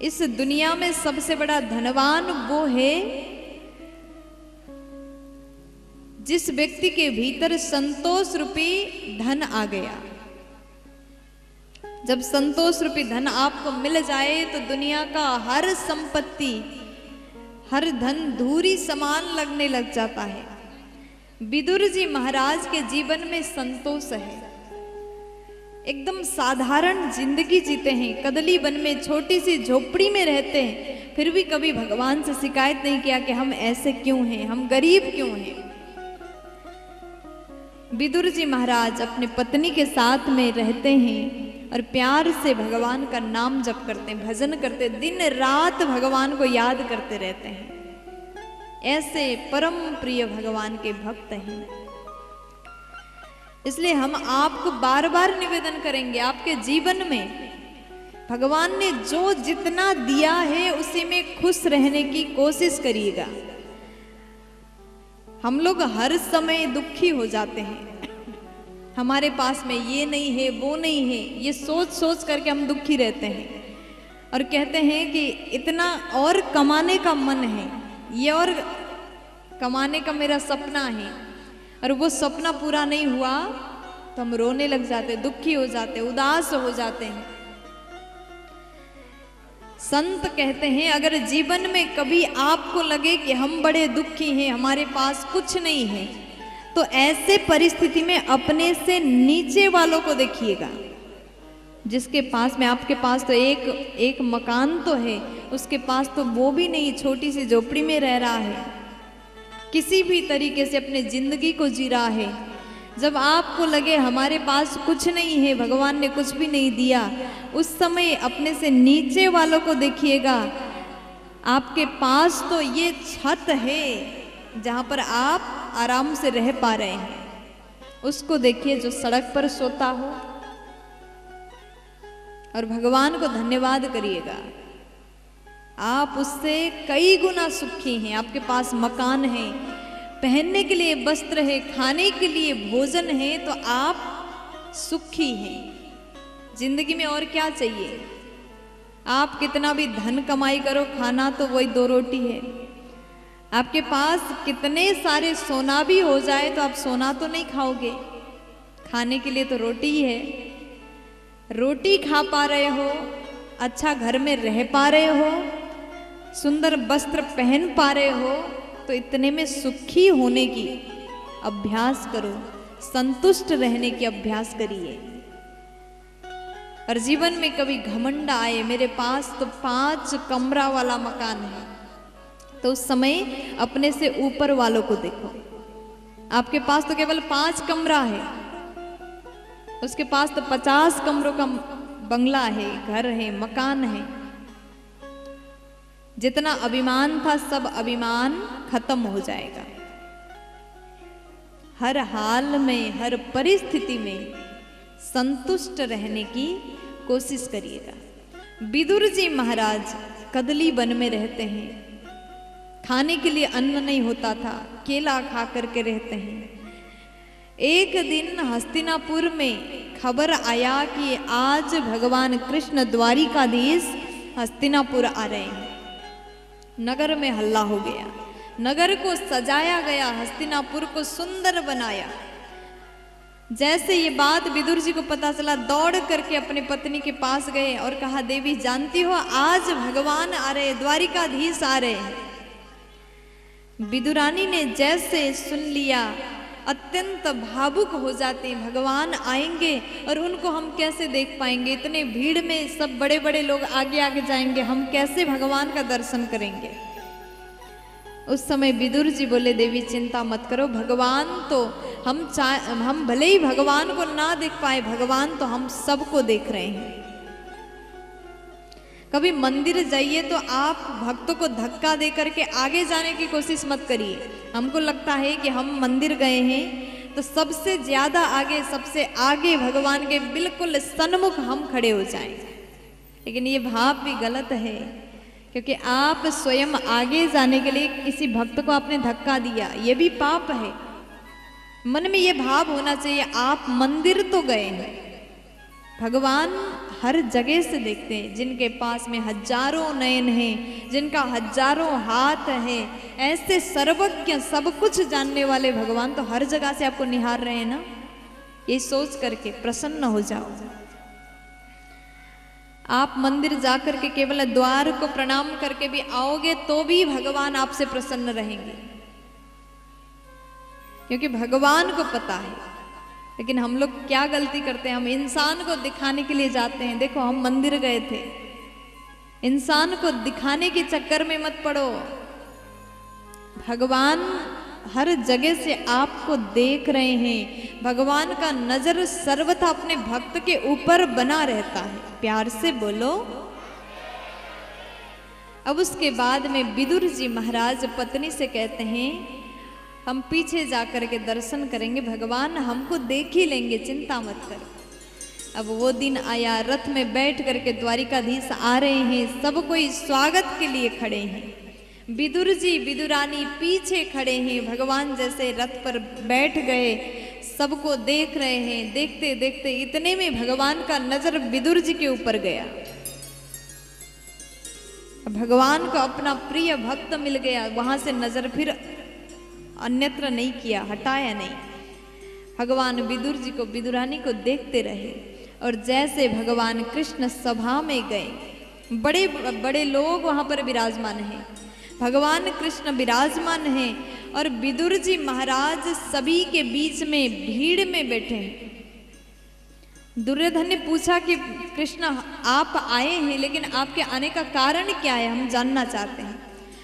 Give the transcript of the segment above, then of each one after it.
इस दुनिया में सबसे बड़ा धनवान वो है जिस व्यक्ति के भीतर संतोष रूपी धन आ गया। जब संतोष रूपी धन आपको मिल जाए तो दुनिया का हर संपत्ति, हर धन धूरी समान लगने लग जाता है। विदुर जी महाराज के जीवन में संतोष है। एकदम साधारण जिंदगी जीते हैं, कदली वन में छोटी सी झोपड़ी में रहते हैं, फिर भी कभी भगवान से शिकायत नहीं किया कि हम ऐसे क्यों हैं, हम गरीब क्यों हैं। विदुर जी महाराज अपने पत्नी के साथ में रहते हैं और प्यार से भगवान का नाम जप करते हैं, भजन करते हैं, दिन रात भगवान को याद करते रहते हैं। ऐसे परम प्रिय भगवान के भक्त हैं। इसलिए हम आपको बार बार निवेदन करेंगे, आपके जीवन में भगवान ने जो जितना दिया है उसी में खुश रहने की कोशिश करिएगा। हम लोग हर समय दुखी हो जाते हैं, हमारे पास में ये नहीं है, वो नहीं है, ये सोच सोच करके हम दुखी रहते हैं और कहते हैं कि इतना और कमाने का मन है, ये और कमाने का मेरा सपना है, और वो सपना पूरा नहीं हुआ तो हम रोने लग जाते, दुखी हो जाते, उदास हो जाते हैं। संत कहते हैं अगर जीवन में कभी आपको लगे कि हम बड़े दुखी हैं, हमारे पास कुछ नहीं है, तो ऐसे परिस्थिति में अपने से नीचे वालों को देखिएगा, जिसके पास में, आपके पास तो एक मकान तो है, उसके पास तो वो भी नहीं, छोटी सी झोपड़ी में रह रहा है, किसी भी तरीके से अपने जिंदगी को जी रहा है। जब आपको लगे हमारे पास कुछ नहीं है, भगवान ने कुछ भी नहीं दिया, उस समय अपने से नीचे वालों को देखिएगा। आपके पास तो ये छत है जहां पर आप आराम से रह पा रहे हैं, उसको देखिए जो सड़क पर सोता हो, और भगवान को धन्यवाद करिएगा। आप उससे कई गुना सुखी हैं। आपके पास मकान है, पहनने के लिए वस्त्र है, खाने के लिए भोजन है, तो आप सुखी हैं। जिंदगी में और क्या चाहिए? आप कितना भी धन कमाई करो, खाना तो वही 2 रोटी है। आपके पास कितने सारे सोना भी हो जाए तो आप सोना तो नहीं खाओगे, खाने के लिए तो रोटी ही है। रोटी खा पा रहे हो, अच्छा घर में रह पा रहे हो, सुंदर वस्त्र पहन पा रहे हो, तो इतने में सुखी होने की अभ्यास करो, संतुष्ट रहने की अभ्यास करिए। और जीवन में कभी घमंड आए, मेरे पास तो 5 कमरा वाला मकान है, तो उस समय अपने से ऊपर वालों को देखो। आपके पास तो केवल 5 कमरा है, उसके पास तो 50 कमरों का बंगला है, घर है, मकान है। जितना अभिमान था सब अभिमान खत्म हो जाएगा। हर हाल में, हर परिस्थिति में संतुष्ट रहने की कोशिश करिएगा। विदुर जी महाराज कदली वन में रहते हैं, खाने के लिए अन्न नहीं होता था, केला खा करके रहते हैं। एक दिन हस्तिनापुर में खबर आया कि आज भगवान कृष्ण द्वारिकाधीश हस्तिनापुर आ रहे हैं। नगर में हल्ला हो गया, नगर को सजाया गया, हस्तिनापुर को सुंदर बनाया। जैसे ये बात विदुर जी को पता चला, दौड़ करके अपने पत्नी के पास गए और कहा, देवी जानती हो आज भगवान आ रहे, द्वारिकाधीश आ रहे हैं। विदुरानी ने जैसे सुन लिया, अत्यंत भावुक हो जाते हैं, भगवान आएंगे और उनको हम कैसे देख पाएंगे, इतने भीड़ में सब बड़े बड़े लोग आगे आगे जाएंगे, हम कैसे भगवान का दर्शन करेंगे। उस समय विदुर जी बोले, देवी चिंता मत करो, भगवान तो हम भले ही भगवान को ना देख पाए, भगवान तो हम सबको देख रहे हैं। कभी मंदिर जाइए तो आप भक्तों को धक्का दे करके आगे जाने की कोशिश मत करिए। हमको लगता है कि हम मंदिर गए हैं तो सबसे ज्यादा आगे, सबसे आगे भगवान के बिल्कुल सन्मुख हम खड़े हो जाएं, लेकिन ये भाव भी गलत है, क्योंकि आप स्वयं आगे जाने के लिए किसी भक्त को आपने धक्का दिया, ये भी पाप है। मन में ये भाव होना चाहिए, आप मंदिर तो गए हैं, भगवान हर जगह से देखते हैं, जिनके पास में हजारों नयन हैं, जिनका हजारों हाथ है, ऐसे सर्वज्ञ सब कुछ जानने वाले भगवान तो हर जगह से आपको निहार रहे हैं ना। ये सोच करके प्रसन्न हो जाओ। आप मंदिर जाकर के केवल द्वार को प्रणाम करके भी आओगे तो भी भगवान आपसे प्रसन्न रहेंगे, क्योंकि भगवान को पता है। लेकिन हम लोग क्या गलती करते हैं, हम इंसान को दिखाने के लिए जाते हैं। देखो हम मंदिर गए थे, इंसान को दिखाने के चक्कर में मत पड़ो। भगवान हर जगह से आपको देख रहे हैं। भगवान का नजर सर्वथा अपने भक्त के ऊपर बना रहता है। प्यार से बोलो। अब उसके बाद में विदुर जी महाराज पत्नी से कहते हैं, हम पीछे जाकर के दर्शन करेंगे, भगवान हमको देख ही लेंगे, चिंता मत कर। अब वो दिन आया, रथ में बैठ करके द्वारिकाधीश आ रहे हैं, सब कोई स्वागत के लिए खड़े हैं। विदुर जी विदुरानी पीछे खड़े हैं। भगवान जैसे रथ पर बैठ गए, सबको देख रहे हैं। देखते देखते इतने में भगवान का नजर विदुर जी के ऊपर गया। भगवान को अपना प्रिय भक्त मिल गया, वहां से नजर फिर अन्यत्र नहीं किया, हटाया नहीं। भगवान विदुर जी को विदुरानी को देखते रहे। और जैसे भगवान कृष्ण सभा में गए, बड़े बड़े लोग वहां पर विराजमान हैं, भगवान कृष्ण विराजमान हैं और विदुर जी महाराज सभी के बीच में भीड़ में बैठे हैं। दुर्योधन ने पूछा कि कृष्ण आप आए हैं, लेकिन आपके आने का कारण क्या है, हम जानना चाहते हैं।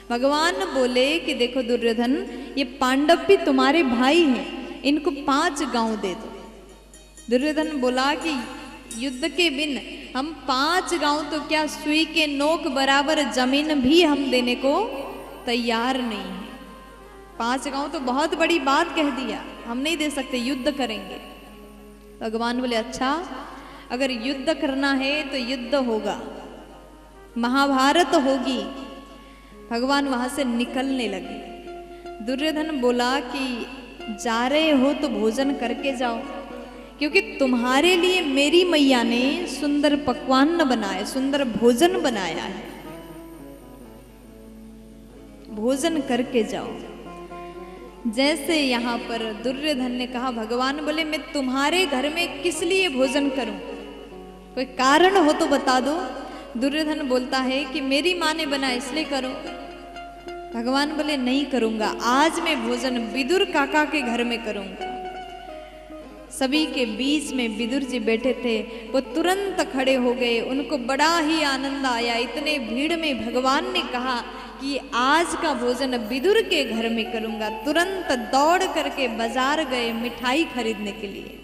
भगवान बोले कि देखो दुर्योधन, ये पांडव भी तुम्हारे भाई हैं, इनको 5 गांव दे दो। दुर्योधन बोला कि युद्ध के बिन हम 5 गांव तो क्या, सुई के नोक बराबर जमीन भी हम देने को तैयार नहीं है। 5 गांव तो बहुत बड़ी बात कह दिया, हम नहीं दे सकते, युद्ध करेंगे। भगवान बोले अच्छा, अगर युद्ध करना है तो युद्ध होगा, महाभारत होगी। भगवान वहां से निकलने लगे। दुर्योधन बोला कि जा रहे हो तो भोजन करके जाओ, क्योंकि तुम्हारे लिए मेरी मैया ने सुंदर पकवान बनाए, सुंदर भोजन बनाया है, भोजन करके जाओ। जैसे यहाँ पर दुर्योधन ने कहा, भगवान बोले मैं तुम्हारे घर में किस लिए भोजन करूं, कोई कारण हो तो बता दो। दुर्योधन बोलता है कि मेरी माँ ने बनाया इसलिए करो। भगवान बोले नहीं करूंगा, आज मैं भोजन विदुर काका के घर में करूंगा। सभी के बीच में विदुर जी बैठे थे, वो तुरंत खड़े हो गए, उनको बड़ा ही आनंद आया। इतने भीड़ में भगवान ने कहा कि आज का भोजन विदुर के घर में करूंगा। तुरंत दौड़ करके बाजार गए मिठाई खरीदने के लिए।